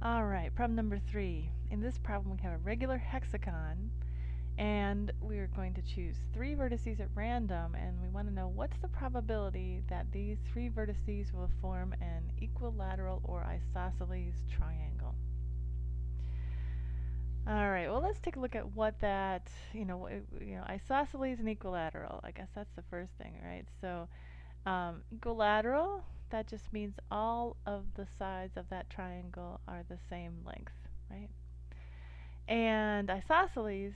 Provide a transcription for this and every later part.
Alright, problem number 3. In this problem we have a regular hexagon and we're going to choose 3 vertices at random, and we want to know what's the probability that these 3 vertices will form an equilateral or isosceles triangle. Alright, well, let's take a look at what that, isosceles and equilateral. I guess that's the first thing, right? So equilateral, that just means all of the sides of that triangle are the same length, right? And isosceles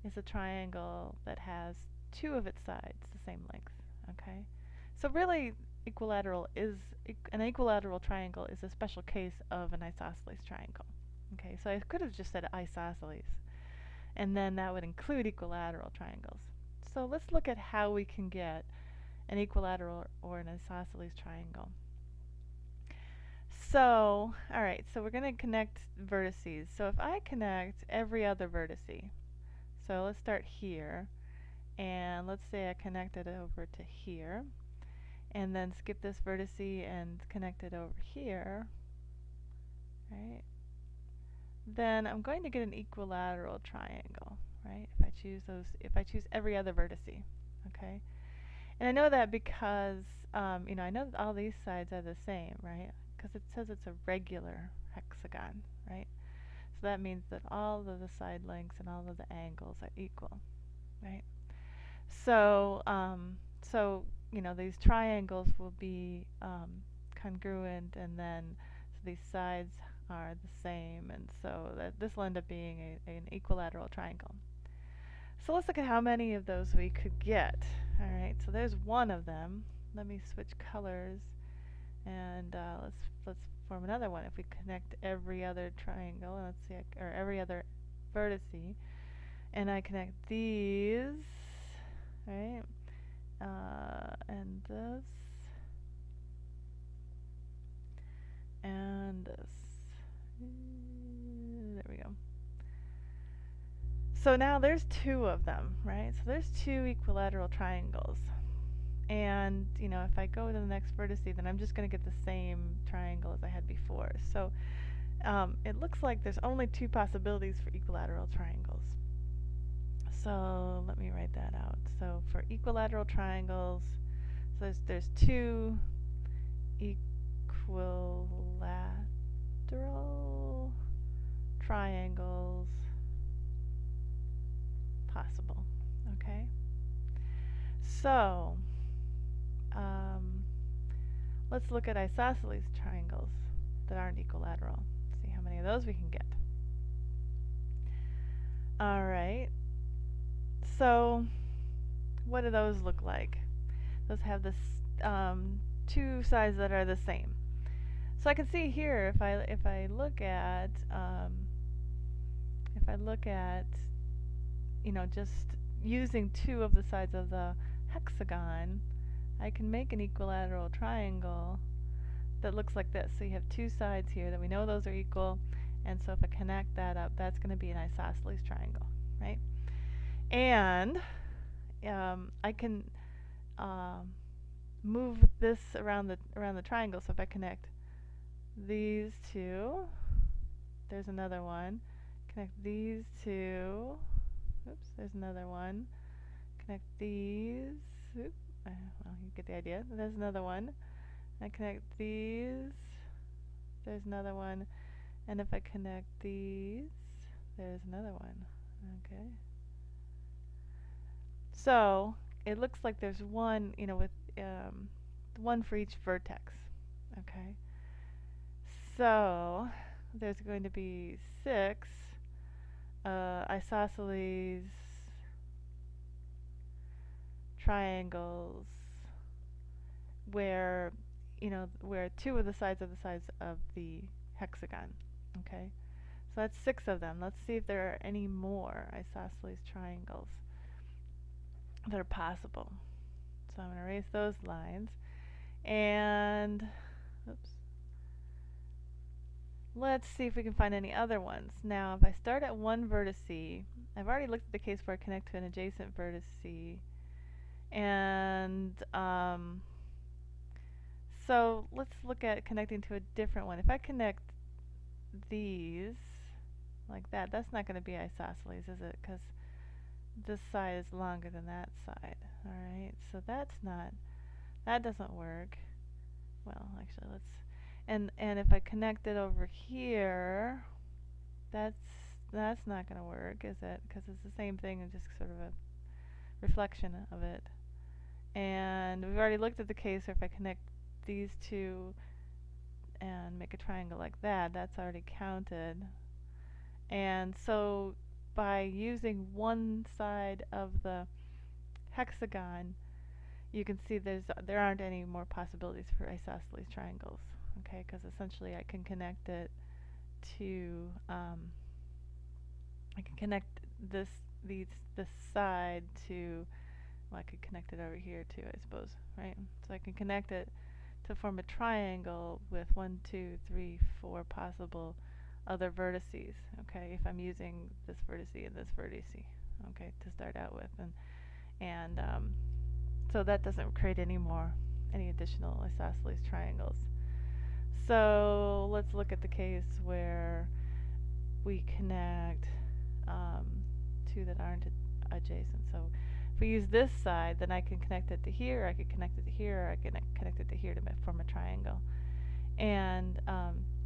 is a triangle that has 2 of its sides the same length, okay? So really, an equilateral triangle is a special case of an isosceles triangle. Okay, so I could have just said isosceles, and then that would include equilateral triangles. So let's look at how we can get an equilateral or an isosceles triangle. So, alright, so we're going to connect vertices. So if I connect every other vertice, so let's start here, and let's say I connect it over to here, and then skip this vertice and connect it over here, right? Then I'm going to get an equilateral triangle, right? If I choose every other vertice, okay? And I know that because, I know that all these sides are the same, right? Because it says it's a regular hexagon, right? So that means that all of the side lengths and all of the angles are equal, right? So, these triangles will be congruent, and then so these sides are the same, and so that this will end up being an equilateral triangle. So let's look at how many of those we could get. Alright, so there's one of them. Let me switch colors, and let's form another one. If we connect every other triangle, let's see, or every other vertice, and I connect these, right, and this, and this. There we go. So now there's 2 of them, right? So there's 2 equilateral triangles. And, if I go to the next vertex, then I'm just going to get the same triangle as I had before. So it looks like there's only 2 possibilities for equilateral triangles. So let me write that out. So for equilateral triangles, so there's 2 equilateral triangles possible. Okay? So let's look at isosceles triangles that aren't equilateral. See how many of those we can get. Alright, so what do those look like? Those have this 2 sides that are the same. So I can see here if I look at just using 2 of the sides of the hexagon, I can make an equilateral triangle that looks like this. So you have 2 sides here that we know those are equal, and so if I connect that up, that's going to be an isosceles triangle, right? And I can move this around the triangle. So if I connect these 2, there's another one. Connect these 2. Oops, there's another one. Connect these. Oops. Well, you get the idea. There's another one. I connect these. There's another one. And if I connect these, there's another one. Okay. So it looks like there's one, with one for each vertex. Okay. So there's going to be 6 isosceles triangles where 2 of the sides are the sides of the hexagon. Okay, so that's 6 of them. Let's see if there are any more isosceles triangles that are possible. So I'm going to erase those lines, and oops, let's see if we can find any other ones. Now if I start at one vertice, I've already looked at the case where I connect to an adjacent vertice, and so let's look at connecting to a different one. If I connect these like that, that's not going to be isosceles, is it? Because this side is longer than that side. Alright, so that doesn't work. Well, actually, and if I connect it over here, that's not going to work, is it? Because it's the same thing and just sort of a reflection of it. And we've already looked at the case where if I connect these two and make a triangle like that, that's already counted. And so by using one side of the hexagon, you can see there aren't any more possibilities for isosceles triangles, okay? Because essentially I can connect it to I can connect this side to, well, I could connect it over here too, I suppose, right? So I can connect it to form a triangle with 1, 2, 3, 4 possible other vertices, okay, if I'm using this vertice and this vertice, okay, to start out with. And so that doesn't create any additional isosceles triangles. So let's look at the case where we connect two that aren't adjacent. So if we use this side, then I can connect it to here, I could connect it to here, or I can connect it to here to form a triangle. And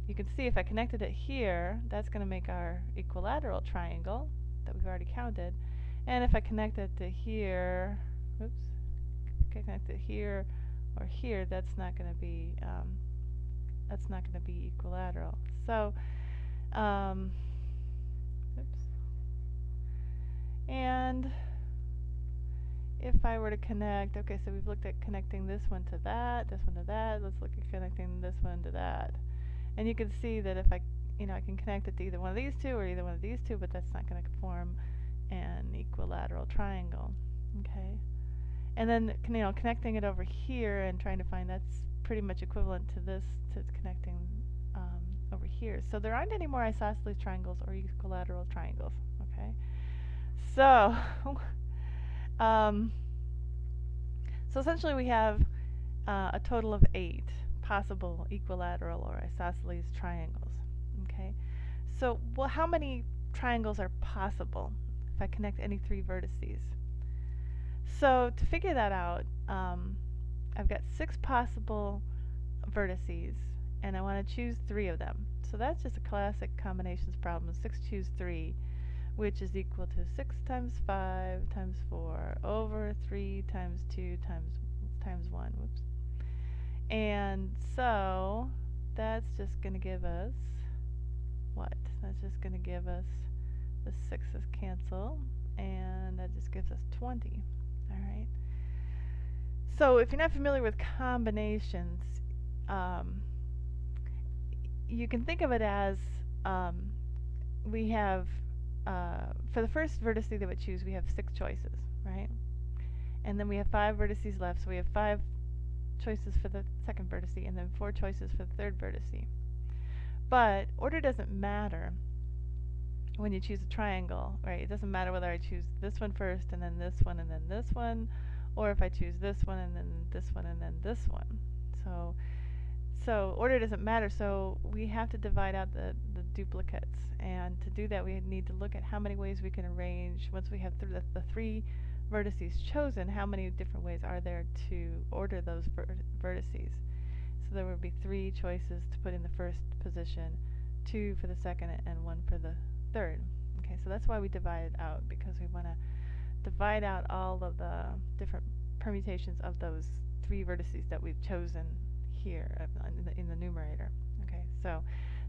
you can see if I connected it here, that's going to make our equilateral triangle that we've already counted. And if I connect it to here, oops, if I connect it here or here, that's not going to be equilateral. So, oops. And if I were to connect, okay, so we've looked at connecting this one to that, this one to that. Let's look at connecting this one to that. And you can see that if I can connect it to either one of these two or either one of these two, but that's not going to form an equilateral triangle, okay? And then, connecting it over here and trying to find, that's pretty much equivalent to this, to connecting over here. So there aren't any more isosceles triangles or equilateral triangles, okay? So, so essentially we have a total of 8 possible equilateral or isosceles triangles, okay? So, well, how many triangles are possible if I connect any 3 vertices? So to figure that out, I've got 6 possible vertices, and I want to choose 3 of them. So that's just a classic combinations problem, 6 choose 3, which is equal to 6 times 5 times 4 over 3 times 2 times 1. Whoops. And so that's just going to give us what? That's just going to give us the 6's cancel, and that just gives us 20. Alright. So if you're not familiar with combinations, you can think of it as we have, for the first vertex that we choose, we have 6 choices, right? And then we have 5 vertices left, so we have 5 choices for the second vertex, and then 4 choices for the third vertex. But order doesn't matter when you choose a triangle, right? It doesn't matter whether I choose this one first and then this one and then this one, or if I choose this one and then this one and then this one. So order doesn't matter, so we have to divide out the duplicates. And to do that, we need to look at how many ways we can arrange, once we have the 3 vertices chosen, how many different ways are there to order those vertices. So there would be 3 choices to put in the first position, 2 for the second, and 1 for the third. Okay, so that's why we divide it out, because we want to divide out all of the different permutations of those 3 vertices that we've chosen here in the numerator. Okay, so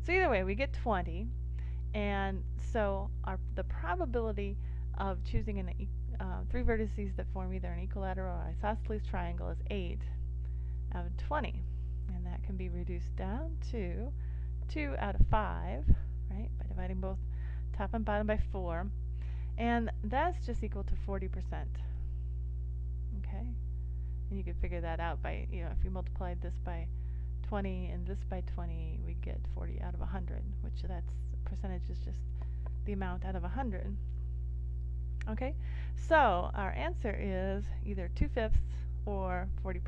either way, we get 20, and so the probability of choosing 3 vertices that form either an equilateral or isosceles triangle is 8 out of 20, and that can be reduced down to 2 out of 5, right, by dividing both top and bottom by 4, and that's just equal to 40%. Okay, and you can figure that out by, if you multiplied this by 20 and this by 20, we get 40 out of 100, which that's percentage is just the amount out of 100. Okay, so our answer is either 2/5 or 40%.